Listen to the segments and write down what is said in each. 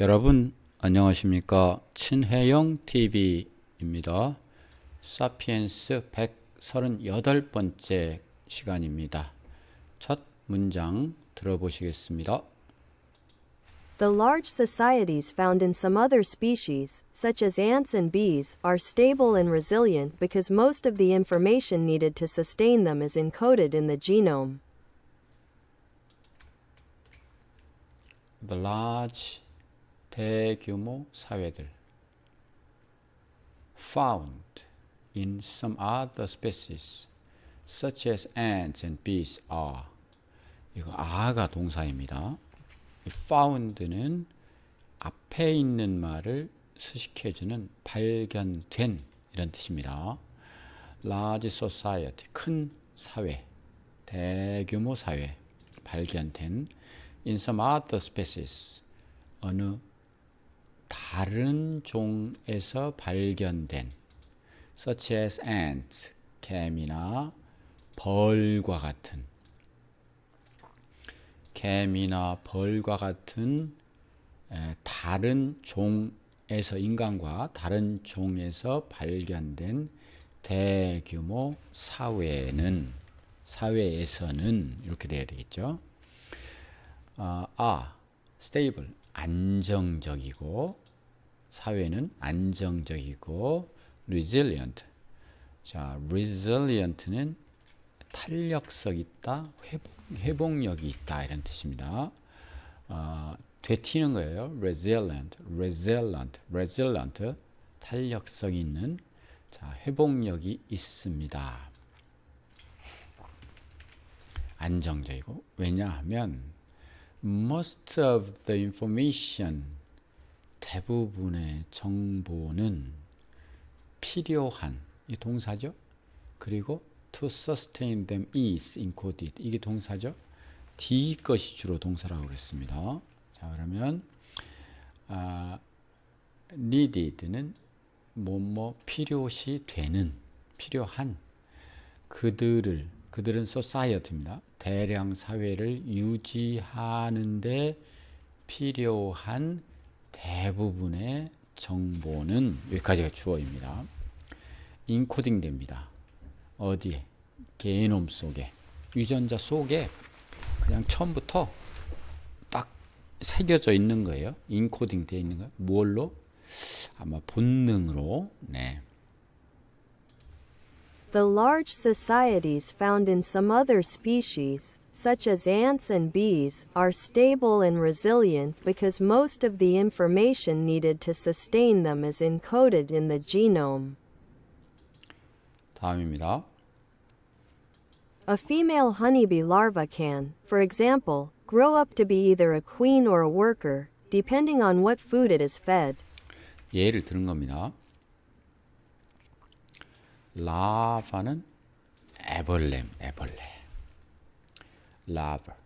여러분 안녕하십니까? 친해영 TV입니다. 사피엔스 138번째 시간입니다. 첫 문장 들어보시겠습니다. The large societies found in some other species, such as ants and bees, are stable and resilient because most of the information needed to sustain them is encoded in the genome. The large 대규모 사회들 found in some other species such as ants and bees are 이거 are가 동사입니다. found는 앞에 있는 말을 수식해주는 발견된 이런 뜻입니다. large society 큰 사회 대규모 사회 발견된 in some other species 어느 다른 종에서 발견된 such as ants, 개미나 벌과 같은 다른 종에서 인간과 다른 종에서 발견된 대규모 사회에서는 이렇게 돼야 되겠죠. stable 안정적이고 사회는 안정적이고 resilient 자 resilient는 탄력성 있다 회복력이 있다 이런 뜻입니다. 되튀는 거예요. resilient 탄력성 있는 자 회복력이 있습니다. 안정적이고 왜냐하면 most of the information 대부분의 정보는 필요한 이 동사죠. 그리고 to sustain them is encoded 이게 동사죠. D 것이 주로 동사라고 그랬습니다. 자 그러면 needed는 필요시 되는 필요한 그들은 society입니다. 대량 사회를 유지하는데 필요한 대부분의 정보는 여기까지가 주어입니다. 인코딩 됩니다. 어디에? 게놈 속에 유전자 속에 그냥 처음부터 딱 새겨져 있는 거예요. 인코딩 되어 있는 거예요. 뭘로? 아마 본능으로. 네. The large societies found in some other species, such as ants and bees, are stable and resilient because most of the information needed to sustain them is encoded in the genome. 다음입니다. A female honeybee larva can, for example, grow up to be either a queen or a worker, depending on what food it is fed. 예를 들은 겁니다. 라바는 애벌레. 라바.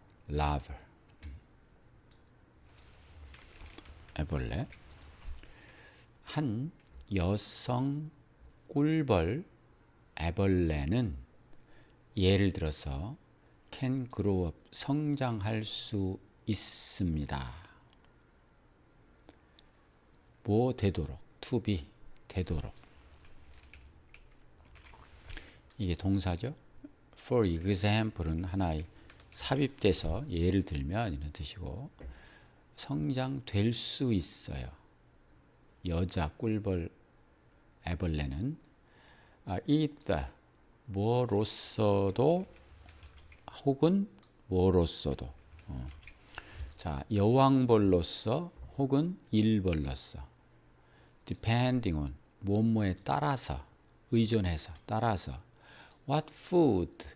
애벌레. 한 여성 꿀벌 애벌레는 예를 들어서 can grow up 성장할 수 있습니다. 되도록 to be 되도록 이게 동사죠. For example은 하나의 삽입돼서 예를 들면 이런 뜻이고 성장될 수 있어요. 여자 꿀벌 애벌레는 either 뭐로서도 혹은 뭐로서도 자 여왕벌로서 혹은 일벌로서 depending on 뭐뭐에 따라서 의존해서 따라서 what food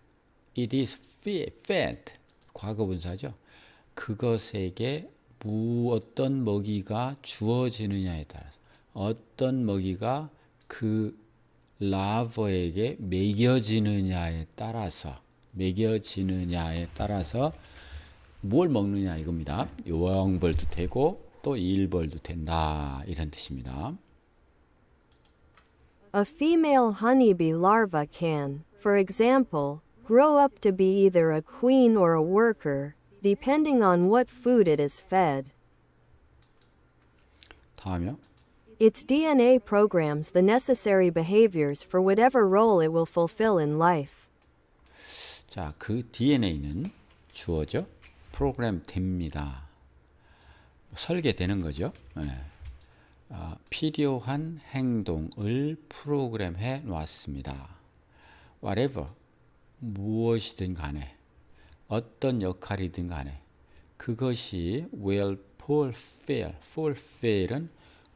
it is fed 과거분사죠. 그것에게 어떤 먹이가 주어지느냐에 따라서 어떤 먹이가 그 라버에게 먹여지느냐에 따라서 뭘 먹느냐 이겁니다. 여왕벌도 되고 또 일벌도 된다 이런 뜻입니다. A female honeybee larva can, for example, grow up to be either a queen or a worker, depending on what food it is fed. 하며 Its DNA programs the necessary behaviors for whatever role it will fulfill in life. 자, 그 DNA는 주어죠. 프로그램 됩니다. 설계되는 거죠. 예. 필요한 행동을 프로그램해 놨습니다. Whatever, 무엇이든 간에, 어떤 역할이든 간에, 그것이 will fulfill은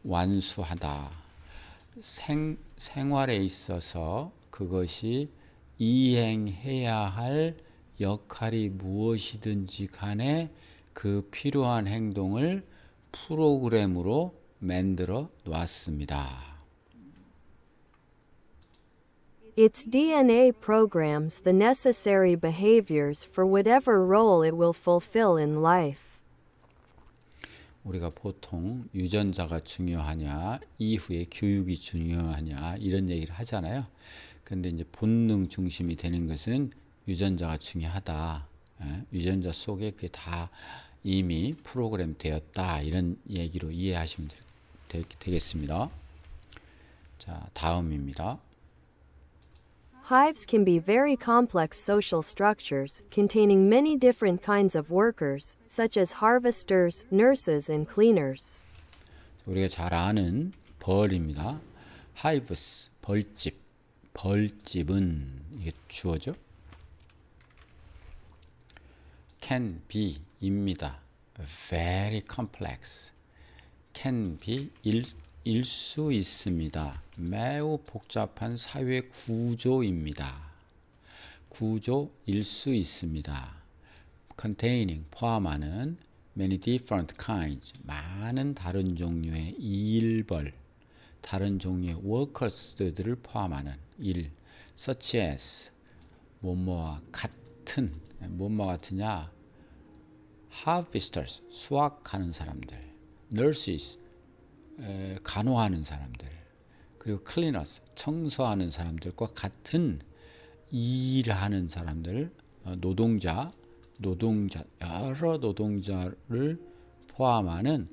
완수하다. 생활에 있어서 그것이 이행해야 할 역할이 무엇이든지 간에 그 필요한 행동을 프로그램으로 만들어 놨습니다. Its DNA programs the necessary behaviors for whatever role it will fulfill in life. 우리가 보통 유전자가 중요하냐, 이후에 교육이 중요하냐 이런 얘기를 하잖아요. 근데 이제 본능 중심이 되는 것은 유전자가 중요하다. 유전자 속에 그게 다 이미 프로그램 되었다. 이런 얘기로 이해하시면 되겠습니다. 자, 다음입니다. Hives can be very complex social structures containing many different kinds of workers, such as harvesters, nurses, and cleaners. 우리가 잘 아는 벌입니다. hives, 벌집. 벌집은 이게 주어죠. can be 입니다. very complex. can be 일 수 있습니다. 매우 복잡한 사회 구조입니다. 구조일 수 있습니다. containing 포함하는 many different kinds 많은 다른 종류의 일벌 다른 종류의 workers들을 포함하는 일 such as 뭐뭐와 같은 뭐뭐 같으냐 harvesters 수확하는 사람들 nurses 간호하는 사람들 그리고 cleaners 청소하는 사람들과 같은 일하는 사람들 노동자 여러 노동자를 포함하는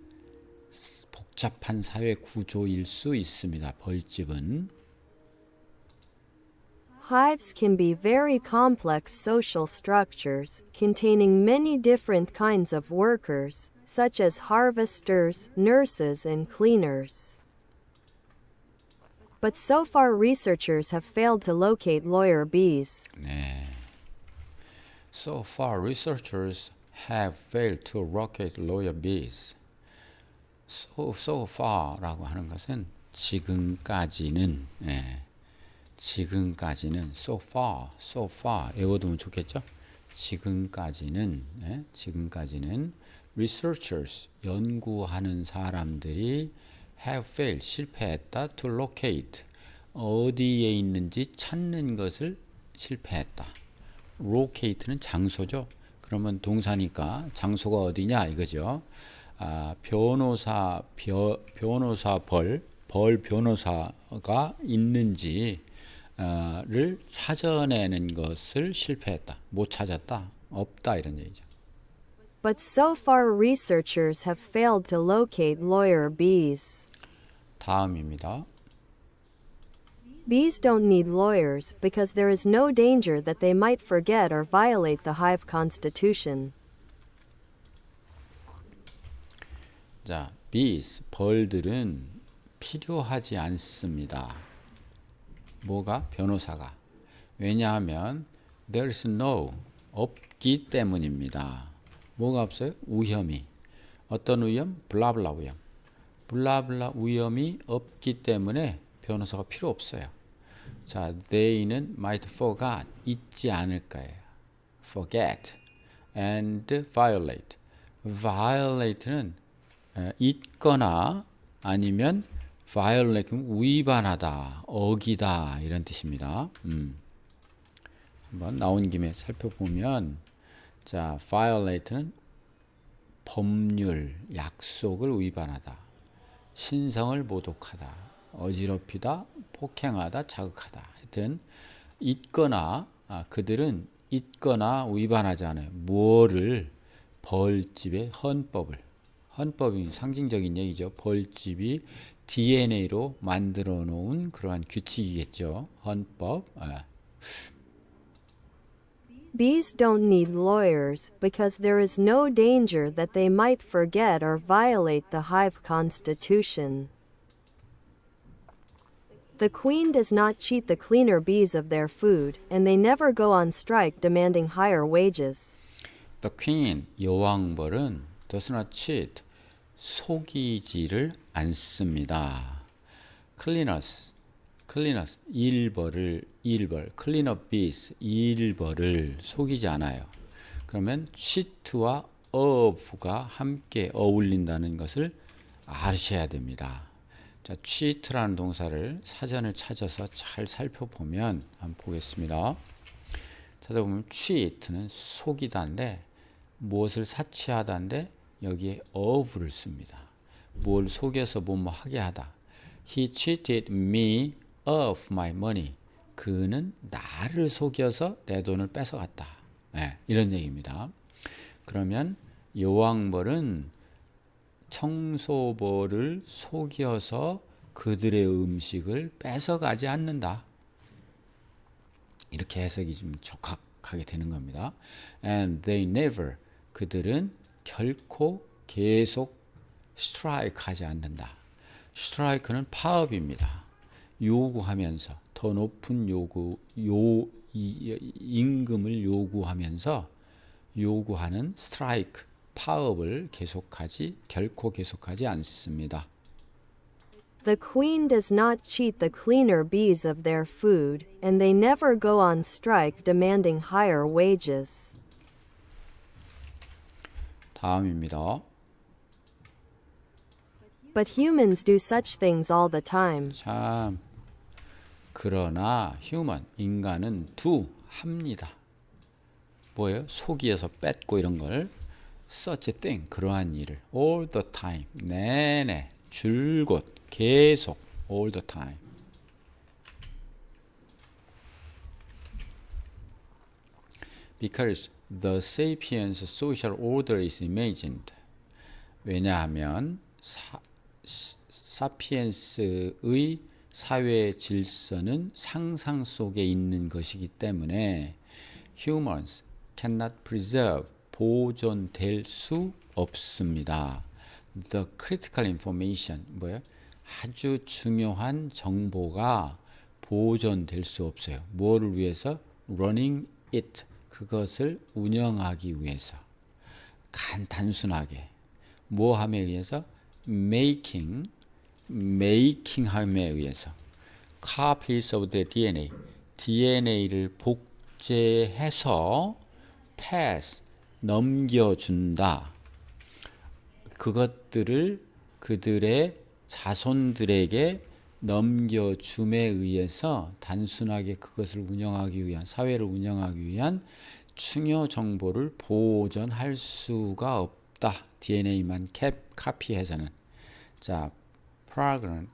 복잡한 사회 구조일 수 있습니다. 벌집은 Hives can be very complex social structures containing many different kinds of workers, such as harvesters, nurses, and cleaners. But so far researchers have failed to locate lawyer bees. 네. So far researchers have failed to locate lawyer bees. So far라고 하는 것은 지금까지는 지금까지는 so far 외워두면 좋겠죠? 지금까지는 researchers 연구하는 사람들이 have failed 실패했다 to locate 어디에 있는지 찾는 것을 실패했다. locate는 장소죠. 그러면 동사니까 장소가 어디냐 이거죠. 변호사 벌 변호사가 있는지를 찾아내는 것을 실패했다. 못 찾았다. 없다 이런 얘기죠. But so far researchers have failed to locate lawyer bees. 다음입니다. Bees don't need lawyers because there is no danger that they might forget or violate the hive constitution. 자, bees, 벌들은 필요하지 않습니다. 뭐가? 변호사가. 왜냐하면 there is no, 없기 때문입니다. 뭐가 없어요? 위험이. 어떤 위험? 블라블라 위험. 블라블라 위험이 없기 때문에 변호사가 필요 없어요. 자, they는 might forget, 잊지 않을 거예요. forget and violate. violate는 잊거나 아니면 violate는 위반하다, 어기다 이런 뜻입니다. 한번 나온 김에 살펴보면 자, violate는 법률, 약속을 위반하다, 신성을 모독하다, 어지럽히다, 폭행하다, 자극하다. 하여튼 잊거나 그들은 잊거나 위반하지 않아요. 뭐를? 벌집의 헌법이 상징적인 얘기죠. 벌집이 DNA로 만들어 놓은 그러한 규칙이겠죠. 헌법. Bees don't need lawyers because there is no danger that they might forget or violate the hive constitution. The queen does not cheat the cleaner bees of their food, and they never go on strike demanding higher wages. The queen, 여왕벌은 does not cheat, 속이지를 않습니다. cleaners, 일벌, clean up bees, 일벌을 속이지 않아요. 그러면 cheat와 of가 함께 어울린다는 것을 아셔야 됩니다. 자, cheat라는 동사를 사전을 찾아서 잘 살펴보면 한번 보겠습니다. 찾아보면 cheat는 속이다인데 무엇을 사치하다인데 여기에 of를 씁니다. 뭘 속여서 뭐뭐 하게 하다. He cheated me of my money. 그는 나를 속여서 내 돈을 뺏어갔다. 네, 이런 얘기입니다. 그러면 여왕벌은 청소벌을 속여서 그들의 음식을 뺏어가지 않는다. 이렇게 해석이 좀 적합하게 되는 겁니다. And they never, 그들은 결코 계속 strike 하지 않는다. strike는 파업입니다. 요구하면서 더 높은 임금을 요구하면서 요구하는 strike, 파업을 결코 계속하지 않습니다. The queen does not cheat the cleaner bees of their food, and they never go on strike demanding higher wages. 다음입니다. But humans do such things all the time. 참, 그러나 human, 인간은 합니다. 뭐예요? 속이어서 뺏고 이런 걸 such a thing, 그러한 일을 all the time, 내내, 줄곧, 계속 all the time. Because the sapiens social order is imagined. 왜냐하면 사피엔스의 사회 질서는 상상 속에 있는 것이기 때문에 humans cannot preserve, 보존될 수 없습니다. The critical information, 뭐예요? 아주 중요한 정보가 보존될 수 없어요. 뭐를 위해서? Running it, 그것을 운영하기 위해서. 단순하게. 뭐 함에 의해서? making 함에 의해서. copies of the DNA, DNA를 복제해서 pass, 넘겨준다. 그것들을 그들의 자손들에게 넘겨줌에 의해서 단순하게 그것을 운영하기 위한, 사회를 운영하기 위한 중요 정보를 보존할 수가 없다. DNA만 카피해서는. 자, progeny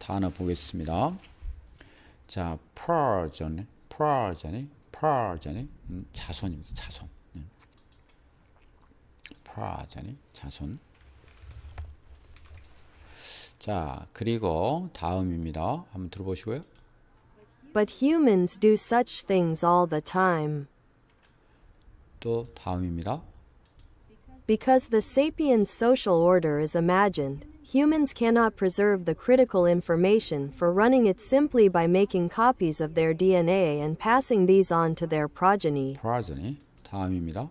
단어 보겠습니다. 자, progeny 자손입니다. 자손. progeny 자손. 자, 그리고 다음입니다. 한번 들어보시고요. But humans do such things all the time. 또 다음입니다. Because the sapiens social order is imagined, humans cannot preserve the critical information for running it simply by making copies of their DNA and passing these on to their progeny. 다음입니다.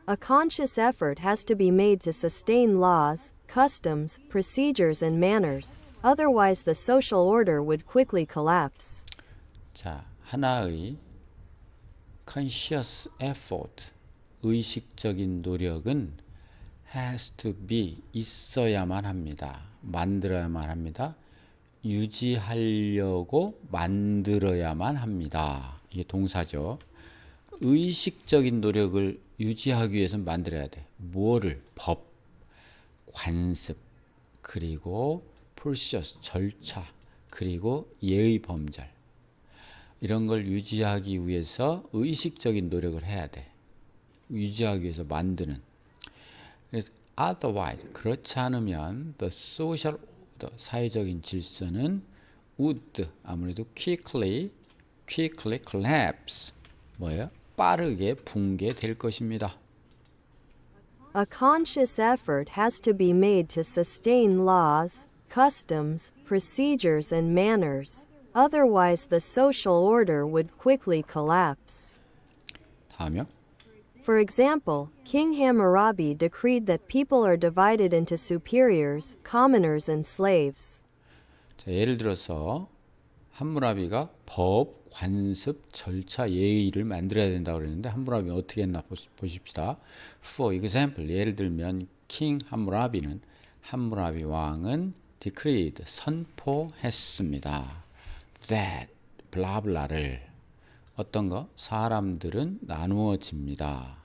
A conscious effort has to be made to sustain laws, customs, procedures, and manners. Otherwise, the social order would quickly collapse. 자, 하나의 conscious effort, 의식적인 노력은 has to be, 있어야만 합니다. 만들어야만 합니다. 유지하려고 만들어야만 합니다. 이게 동사죠. 의식적인 노력을 유지하기 위해서는 만들어야 돼. 뭐를? 법, 관습, 그리고 procedures, 절차, 그리고 예의 범절. 이런 걸 유지하기 위해서 의식적인 노력을 해야 돼. 유지하기 위해서 만드는. 그래서 otherwise 그렇지 않으면 the social order 사회적인 질서는 would 아무래도 quickly collapse 뭐예요? 빠르게 붕괴될 것입니다. A conscious effort has to be made to sustain laws, customs, procedures, and manners. Otherwise, the social order would quickly collapse. 다음이요. For example, King Hammurabi decreed that people are divided into superiors, commoners, and slaves. 자, 예를 들어서 함무라비가 법, 관습, 절차, 예의를 만들어야 된다고 그랬는데 함무라비는 어떻게 했나 보십시다. For example, 예를 들면 킹 함무라비는 함무라비 왕은 decreed, 선포했습니다. That, 블라블라를 어떤 거? 사람들은 나누어집니다.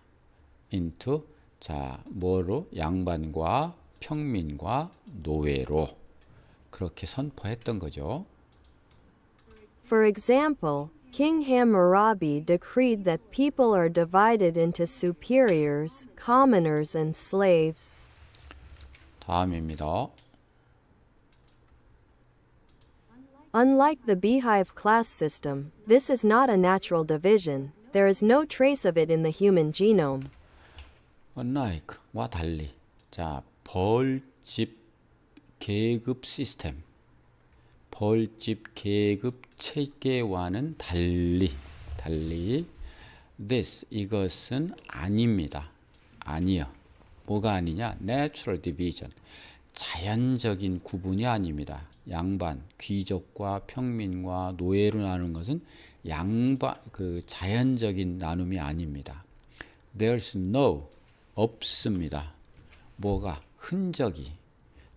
into, 자, 뭐로? 양반과 평민과 노예로 그렇게 선포했던 거죠. For example, King Hammurabi decreed that people are divided into superiors, commoners, and slaves. 다음입니다. Unlike the beehive class system, this is not a natural division. There is no trace of it in the human genome. unlike와 달리. 자, 벌집 계급 시스템. 벌집 계급 체계와는 달리 this 이것은 아닙니다. 아니요. 뭐가 아니냐? natural division. 자연적인 구분이 아닙니다. 양반, 귀족과 평민과 노예로 나누는 것은 자연적인 나눔이 아닙니다. There's no 없습니다. 뭐가 흔적이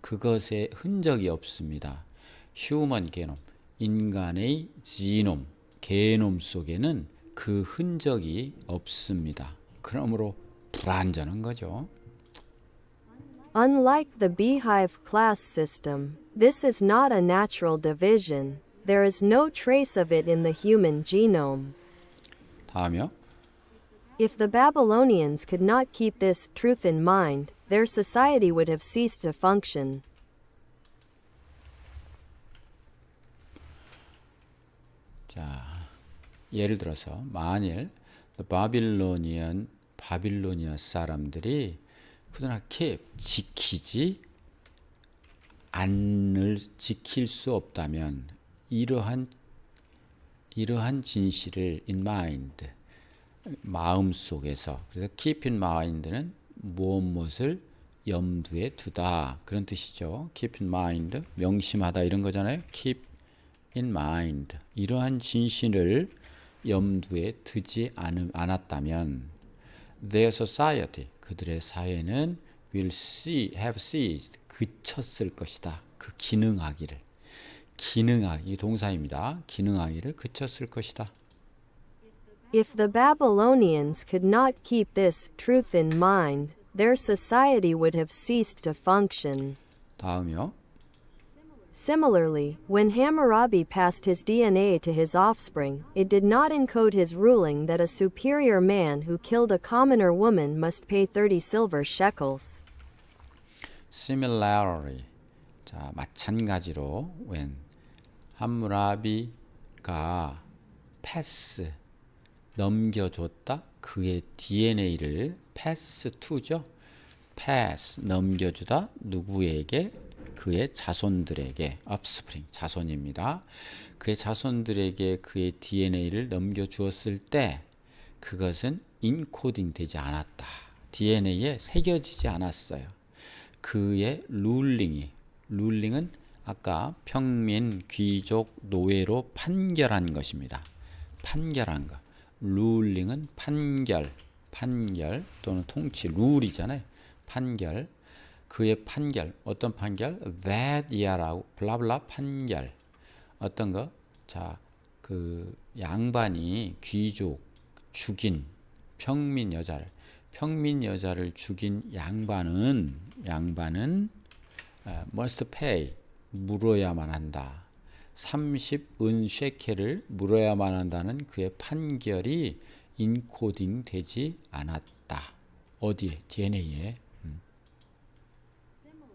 그것에 흔적이 없습니다. 휴먼 게놈 인간의 지놈 게놈 속에는 그 흔적이 없습니다. 그러므로 불완전한 거죠. Unlike the beehive class system, this is not a natural division. There is no trace of it in the human genome. 다음이요. If the Babylonians could not keep this truth in mind, their society would have ceased to function. 자, 예를 들어서 만일 바빌로니아 사람들이 그러나 지킬 수 없다면 이러한 진실을 in mind 마음 속에서 그래서 keep in mind는 무엇을 염두에 두다 그런 뜻이죠. keep in mind 명심하다 이런 거잖아요. keep in mind 이러한 진실을 염두에 두지 않았다면 their society 그들의 사회는 have ceased 그쳤을 것이다. 그 기능하기 동사입니다. 기능하기를 그쳤을 것이다. If the Babylonians could not keep this truth in mind, their society would have ceased to function. 다음이요. Similarly, when Hammurabi passed his DNA to his offspring, it did not encode his ruling that a superior man who killed a commoner woman must pay 30 silver shekels. Similarly, 자 마찬가지로 when 함무라비가 패스 넘겨줬다 그의 DNA를 pass to죠. pass 넘겨주다 누구에게? 그의 자손들에게 offspring 자손입니다. 그의 자손들에게 그의 DNA를 넘겨주었을 때 그것은 인코딩 되지 않았다. DNA에 새겨지지 않았어요. 그의 룰링은 아까 평민, 귀족, 노예로 판결한 것입니다. 판결한 것. 룰링은 판결 또는 통치, 룰이잖아요. 판결. 그의 판결, 어떤 판결? that year라고 블라블라 판결. 어떤 거? 자, 그 양반이 귀족 죽인 평민 여자를 죽인 양반은 must pay 물어야만 한다. 30은 쉐켈을 물어야만 한다는 그의 판결이 인코딩 되지 않았다. 어디에? DNA에.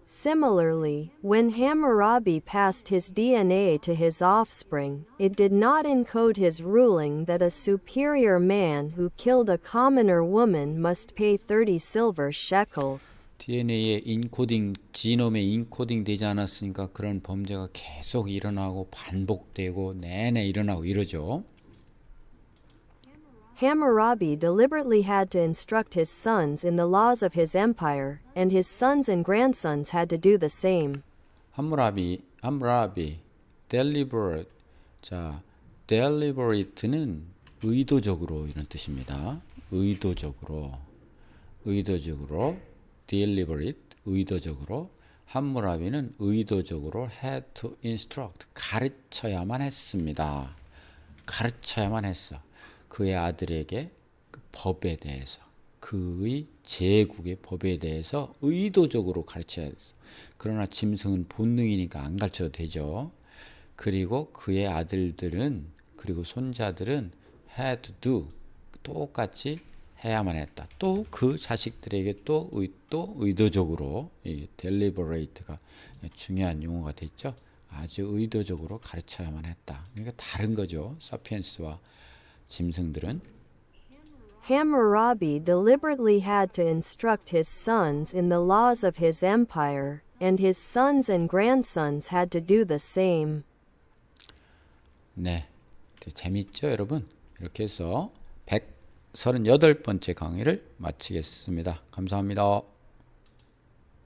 Similarly, when Hammurabi passed his DNA to his offspring, it did not encode his ruling that a superior man who killed a commoner woman must pay 30 silver shekels. DNA에 인코딩, 지놈에 인코딩 되지 않았으니까 그런 범죄가 계속 일어나고 반복되고 내내 일어나고 이러죠. Hammurabi deliberately had to instruct his sons in the laws of his empire, and his sons and grandsons had to do the same. 함무라비, deliberate. 자, deliberate는 의도적으로 이런 뜻입니다. 의도적으로, deliberate, 의도적으로. 함무라비는 의도적으로 had to instruct, 가르쳐야만 했습니다. 가르쳐야만 했어. 그의 아들에게 그 법에 대해서, 그의 제국의 법에 대해서 의도적으로 가르쳐야 했어. 그러나 짐승은 본능이니까 안 가르쳐도 되죠. 그리고 그의 아들들은, 그리고 손자들은 had to do, 똑같이 해야만 했다. 또 그 자식들에게 또 의도적으로, 이 deliberate가 중요한 용어가 됐죠. 아주 의도적으로 가르쳐야만 했다. 그러니까 다른 거죠. 사피엔스와 짐승들은. Hammurabi deliberately had to instruct his sons in the laws of his empire, and his sons and grandsons had to do the same. 네, 재밌죠 여러분? 이렇게 해서 138번째 강의를 마치겠습니다. 감사합니다.